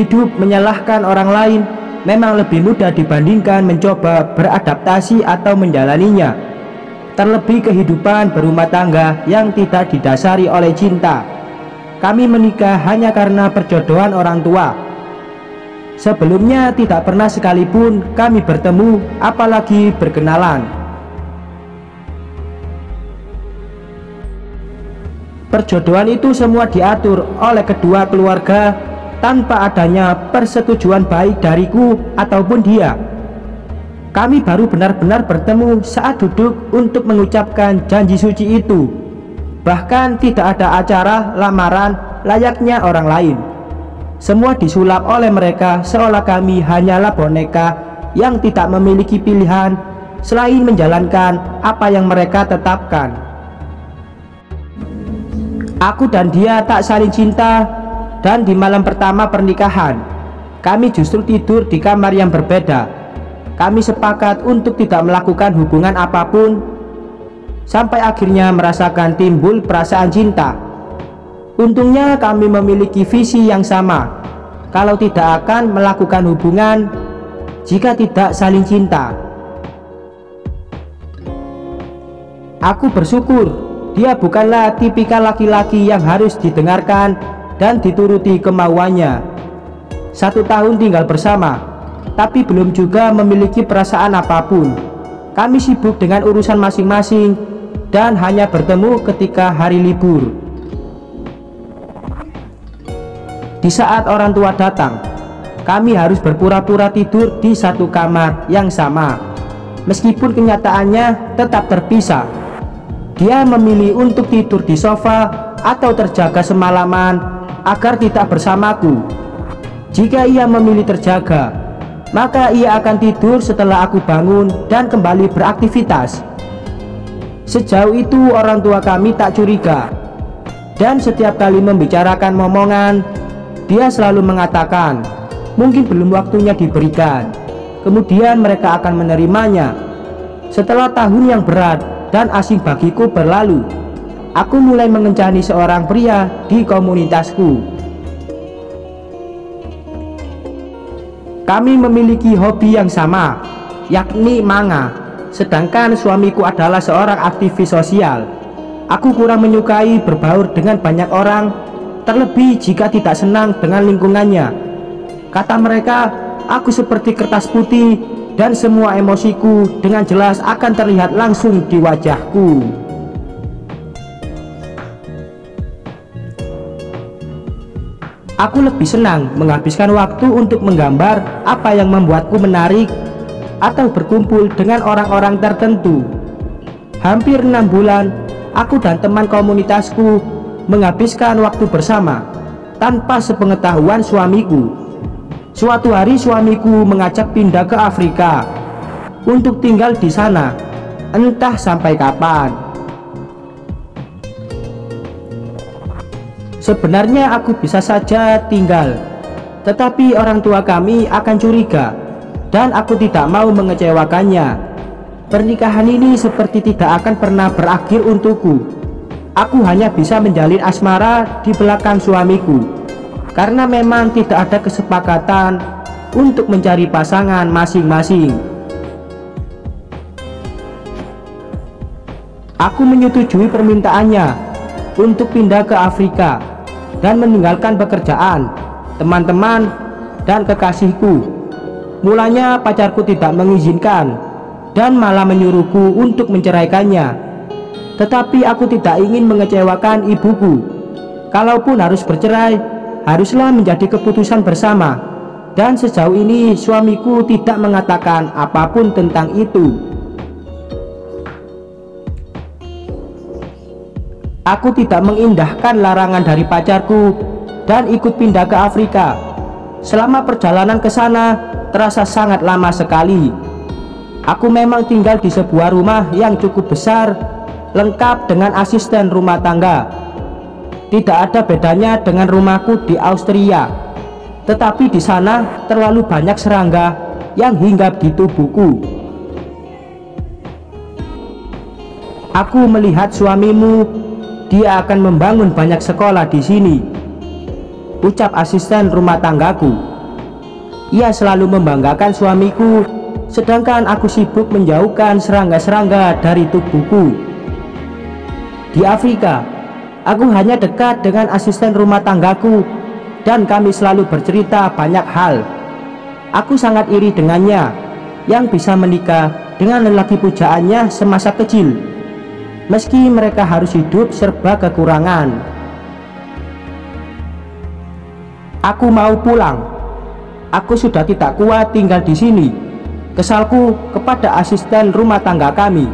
Hidup menyalahkan orang lain memang lebih mudah dibandingkan mencoba beradaptasi atau menjalaninya. Terlebih kehidupan berumah tangga yang tidak didasari oleh cinta. Kami menikah hanya karena perjodohan orang tua. Sebelumnya tidak pernah sekalipun kami bertemu, apalagi berkenalan. Perjodohan itu semua diatur oleh kedua keluarga tanpa adanya persetujuan baik dariku ataupun dia. Kami baru benar-benar bertemu saat duduk untuk mengucapkan janji suci itu. Bahkan tidak ada acara lamaran layaknya orang lain. Semua disulap oleh mereka seolah kami hanyalah boneka yang tidak memiliki pilihan selain menjalankan apa yang mereka tetapkan. Aku dan dia tak saling cinta, dan di malam pertama pernikahan kami justru tidur di kamar yang berbeda. Kami sepakat untuk tidak melakukan hubungan apapun sampai akhirnya merasakan timbul perasaan cinta. Untungnya kami memiliki visi yang sama, kalau tidak akan melakukan hubungan jika tidak saling cinta. Aku bersyukur dia bukanlah tipikal laki-laki yang harus didengarkan dan dituruti kemauannya. 1 tahun tinggal bersama, tapi belum juga memiliki perasaan apapun. Kami sibuk dengan urusan masing-masing dan hanya bertemu ketika hari libur. Di saat orang tua datang, kami harus berpura-pura tidur di satu kamar yang sama, meskipun kenyataannya tetap terpisah. Dia memilih untuk tidur di sofa atau terjaga semalaman agar tidak bersamaku. Jika ia memilih terjaga, maka ia akan tidur setelah aku bangun dan kembali beraktivitas. Sejauh itu orang tua kami tak curiga, dan setiap kali membicarakan momongan, dia selalu mengatakan mungkin belum waktunya diberikan, kemudian mereka akan menerimanya. Setelah tahun yang berat dan asing bagiku berlalu, aku mulai mengencani seorang pria di komunitasku. Kami memiliki hobi yang sama, yakni manga, sedangkan suamiku adalah seorang aktivis sosial. Aku kurang menyukai berbaur dengan banyak orang, terlebih jika tidak senang dengan lingkungannya. Kata mereka, aku seperti kertas putih dan semua emosiku dengan jelas akan terlihat langsung di wajahku. Aku lebih senang menghabiskan waktu untuk menggambar apa yang membuatku menarik atau berkumpul dengan orang-orang tertentu. Hampir 6 bulan, aku dan teman komunitasku menghabiskan waktu bersama tanpa sepengetahuan suamiku. Suatu hari suamiku mengajak pindah ke Afrika untuk tinggal di sana, entah sampai kapan. Sebenarnya aku bisa saja tinggal, tetapi orang tua kami akan curiga dan aku tidak mau mengecewakannya. Pernikahan ini seperti tidak akan pernah berakhir untukku. Aku hanya bisa menjalin asmara di belakang suamiku, karena memang tidak ada kesepakatan untuk mencari pasangan masing-masing. Aku menyetujui permintaannya untuk pindah ke Afrika dan meninggalkan pekerjaan, teman-teman, dan kekasihku. Mulanya pacarku tidak mengizinkan dan malah menyuruhku untuk menceraikannya. Tetapi aku tidak ingin mengecewakan ibuku. Kalaupun harus bercerai, haruslah menjadi keputusan bersama, dan sejauh ini suamiku tidak mengatakan apapun tentang itu. Aku tidak mengindahkan larangan dari pacarku dan ikut pindah ke Afrika. Selama perjalanan ke sana terasa sangat lama sekali. Aku memang tinggal di sebuah rumah yang cukup besar, lengkap dengan asisten rumah tangga. Tidak ada bedanya dengan rumahku di Austria, tetapi di sana terlalu banyak serangga yang hinggap di tubuhku. Aku melihat suamimu, dia akan membangun banyak sekolah di sini, ucap asisten rumah tanggaku. Ia selalu membanggakan suamiku, sedangkan aku sibuk menjauhkan serangga-serangga dari tubuhku. Di Afrika, aku hanya dekat dengan asisten rumah tanggaku, dan kami selalu bercerita banyak hal. Aku sangat iri dengannya, yang bisa menikah dengan lelaki pujaannya semasa kecil, meski mereka harus hidup serba kekurangan. Aku mau pulang. Aku sudah tidak kuat tinggal di sini. Kesalku kepada asisten rumah tangga kami,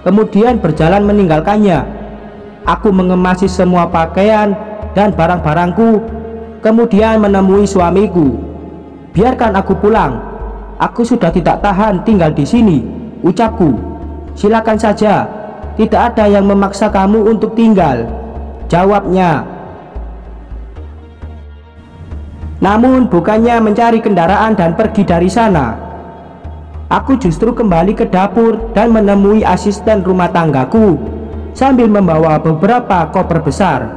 kemudian berjalan meninggalkannya. Aku mengemasi semua pakaian dan barang-barangku, kemudian menemui suamiku. Biarkan aku pulang. Aku sudah tidak tahan tinggal di sini, ucapku. Silakan saja, tidak ada yang memaksa kamu untuk tinggal, jawabnya. Namun bukannya mencari kendaraan dan pergi dari sana, aku justru kembali ke dapur dan menemui asisten rumah tanggaku sambil membawa beberapa koper besar.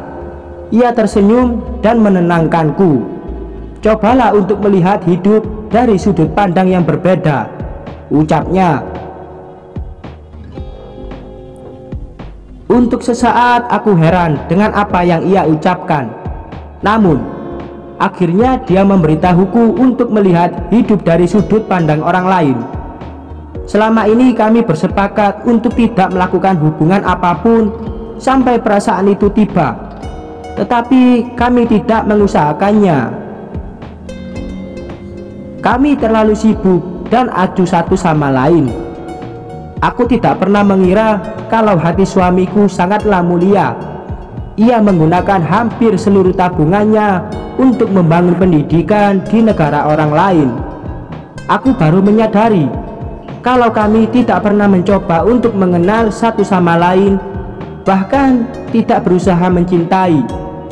Ia tersenyum dan menenangkanku. Cobalah untuk melihat hidup dari sudut pandang yang berbeda, ucapnya. Untuk sesaat aku heran dengan apa yang ia ucapkan. Namun akhirnya dia memberitahuku untuk melihat hidup dari sudut pandang orang lain. Selama ini kami bersepakat untuk tidak melakukan hubungan apapun sampai perasaan itu tiba, tetapi kami tidak mengusahakannya. Kami terlalu sibuk dan acuh satu sama lain. Aku tidak pernah mengira kalau hati suamiku sangatlah mulia. Ia menggunakan hampir seluruh tabungannya untuk membangun pendidikan di negara orang lain. Aku baru menyadari kalau kami tidak pernah mencoba untuk mengenal satu sama lain, bahkan tidak berusaha mencintai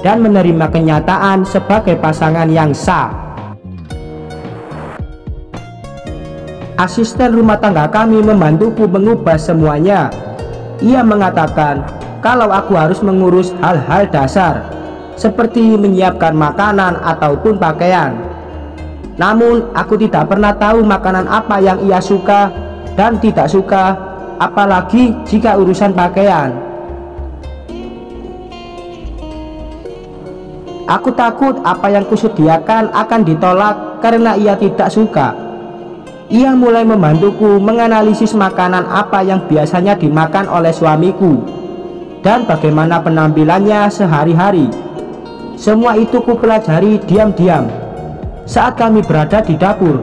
dan menerima kenyataan sebagai pasangan yang sah. Asisten rumah tangga kami membantuku mengubah semuanya. Ia mengatakan kalau aku harus mengurus hal-hal dasar seperti menyiapkan makanan ataupun pakaian. Namun aku tidak pernah tahu makanan apa yang ia suka dan tidak suka, apalagi jika urusan pakaian. Aku takut apa yang kusediakan akan ditolak karena ia tidak suka. Ia mulai membantuku menganalisis makanan apa yang biasanya dimakan oleh suamiku dan bagaimana penampilannya sehari-hari. Semua itu kupelajari diam-diam saat kami berada di dapur.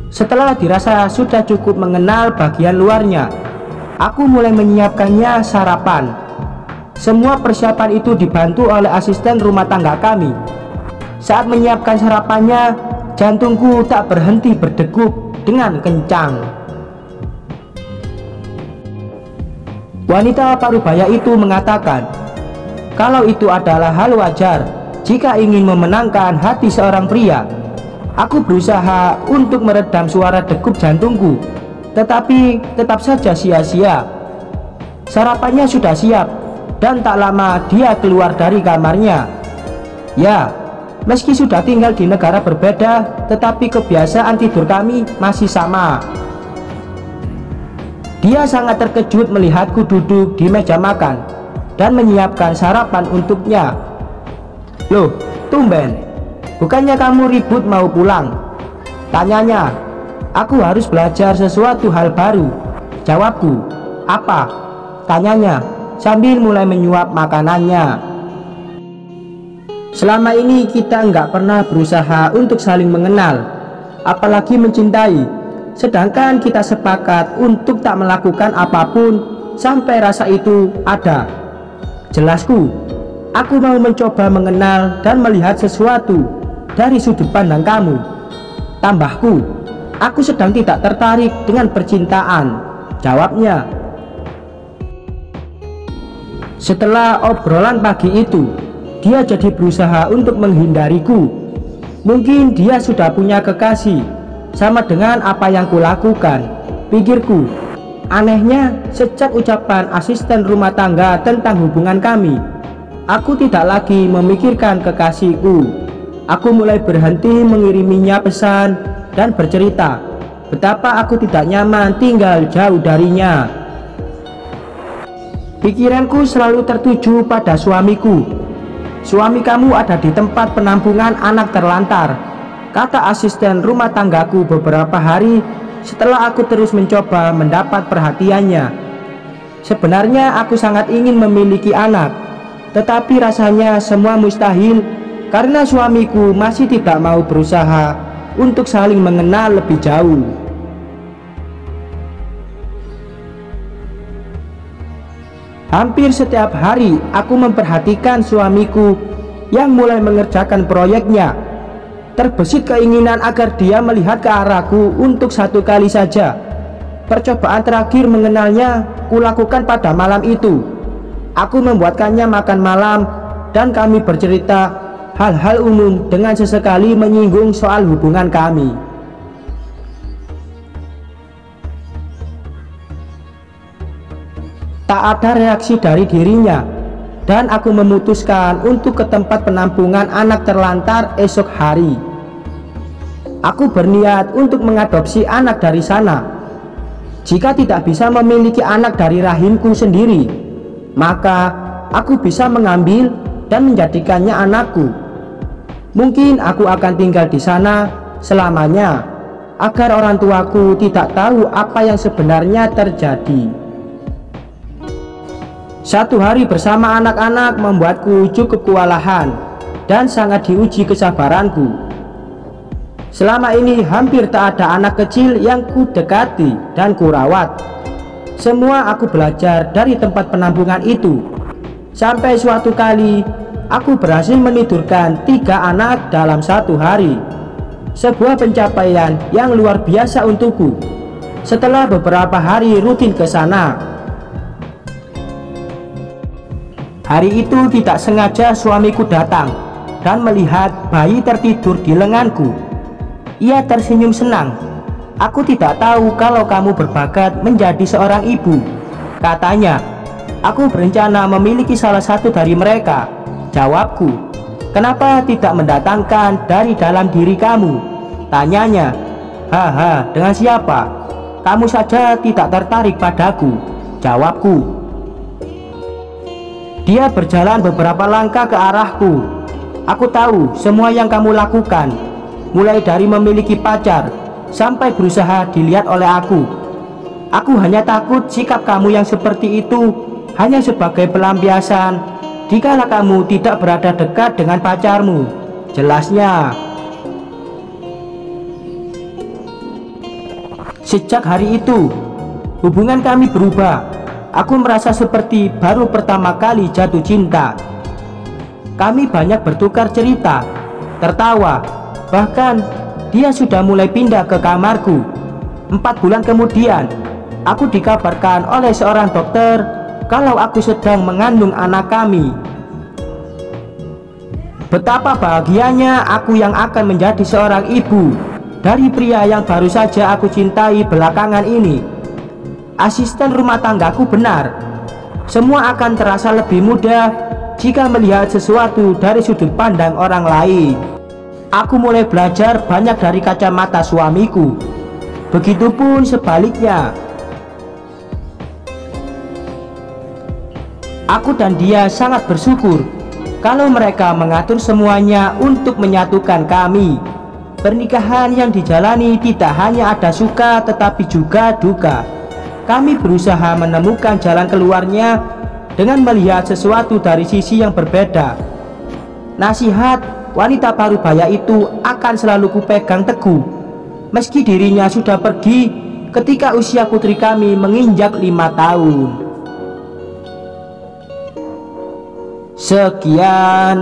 Setelah dirasa sudah cukup mengenal bagian luarnya, aku mulai menyiapkannya sarapan. Semua persiapan itu dibantu oleh asisten rumah tangga kami. Saat menyiapkan sarapannya, jantungku tak berhenti berdegup dengan kencang. Wanita parubaya itu mengatakan kalau itu adalah hal wajar jika ingin memenangkan hati seorang pria. Aku berusaha untuk meredam suara degup jantungku, tetapi tetap saja sia-sia. Sarapannya sudah siap dan tak lama dia keluar dari kamarnya. Ya, meski sudah tinggal di negara berbeda, tetapi kebiasaan tidur kami masih sama. Dia sangat terkejut melihatku duduk di meja makan dan menyiapkan sarapan untuknya. Loh, tumben, bukannya kamu ribut mau pulang? Tanyanya. Aku harus belajar sesuatu hal baru, jawabku. Apa? Tanyanya sambil mulai menyuap makanannya. Selama ini kita nggak pernah berusaha untuk saling mengenal, apalagi mencintai. Sedangkan kita sepakat untuk tak melakukan apapun sampai rasa itu ada. Jelasku, aku mau mencoba mengenal dan melihat sesuatu dari sudut pandang kamu. Tambahku, aku sedang tidak tertarik dengan percintaan, jawabnya. Setelah obrolan pagi itu, dia jadi berusaha untuk menghindariku. Mungkin dia sudah punya kekasih, sama dengan apa yang kulakukan, pikirku. Anehnya, sejak ucapan asisten rumah tangga tentang hubungan kami, aku tidak lagi memikirkan kekasihku. aku mulai berhenti mengiriminya pesan dan bercerita betapa aku tidak nyaman tinggal jauh darinya. Pikiranku selalu tertuju pada suamiku. "Suami kamu ada di tempat penampungan anak terlantar," kata asisten rumah tanggaku beberapa hari setelah aku terus mencoba mendapat perhatiannya. Sebenarnya aku sangat ingin memiliki anak, tetapi rasanya semua mustahil karena suamiku masih tidak mau berusaha untuk saling mengenal lebih jauh. Hampir setiap hari aku memperhatikan suamiku yang mulai mengerjakan proyeknya. Terbesit keinginan agar dia melihat ke arahku untuk satu kali saja. Percobaan terakhir mengenalnya kulakukan pada malam itu. Aku membuatkannya makan malam dan kami bercerita hal-hal umum dengan sesekali menyinggung soal hubungan kami. Tak ada reaksi dari dirinya, dan aku memutuskan untuk ke tempat penampungan anak terlantar esok hari. Aku berniat untuk mengadopsi anak dari sana. Jika tidak bisa memiliki anak dari rahimku sendiri, maka aku bisa mengambil dan menjadikannya anakku. Mungkin aku akan tinggal di sana selamanya, agar orang tuaku tidak tahu apa yang sebenarnya terjadi. Satu hari bersama anak-anak membuatku cukup kewalahan dan sangat diuji kesabaranku. Selama ini hampir tak ada anak kecil yang kudekati dan kurawat. Semua aku belajar dari tempat penampungan itu. Sampai suatu kali aku berhasil menidurkan 3 anak dalam satu hari. Sebuah pencapaian yang luar biasa untukku setelah beberapa hari rutin ke sana. Hari itu tidak sengaja suamiku datang dan melihat bayi tertidur di lenganku. Ia tersenyum senang. "Aku tidak tahu kalau kamu berbakat menjadi seorang ibu," katanya. "Aku berencana memiliki salah satu dari mereka," jawabku. "Kenapa tidak mendatangkan dari dalam diri kamu?" tanyanya. "Haha, dengan siapa? Kamu saja tidak tertarik padaku," jawabku. Dia berjalan beberapa langkah ke arahku. "Aku tahu semua yang kamu lakukan, mulai dari memiliki pacar sampai berusaha dilihat oleh aku. Aku hanya takut sikap kamu yang seperti itu hanya sebagai pelampiasan dikala kamu tidak berada dekat dengan pacarmu," jelasnya. Sejak hari itu, hubungan kami berubah. Aku merasa seperti baru pertama kali jatuh cinta. Kami banyak bertukar cerita, tertawa, bahkan dia sudah mulai pindah ke kamarku. 4 bulan kemudian, aku dikabarkan oleh seorang dokter kalau aku sedang mengandung anak kami. Betapa bahagianya aku yang akan menjadi seorang ibu dari pria yang baru saja aku cintai belakangan ini. Asisten rumah tanggaku benar. Semua akan terasa lebih mudah jika melihat sesuatu dari sudut pandang orang lain. Aku mulai belajar banyak dari kacamata suamiku. Begitupun sebaliknya. Aku dan dia sangat bersyukur kalau mereka mengatur semuanya untuk menyatukan kami. Pernikahan yang dijalani tidak hanya ada suka tetapi juga duka. Kami berusaha menemukan jalan keluarnya dengan melihat sesuatu dari sisi yang berbeda. Nasihat wanita parubaya itu akan selalu kupegang teguh, meski dirinya sudah pergi ketika usia putri kami menginjak 5 tahun. Sekian.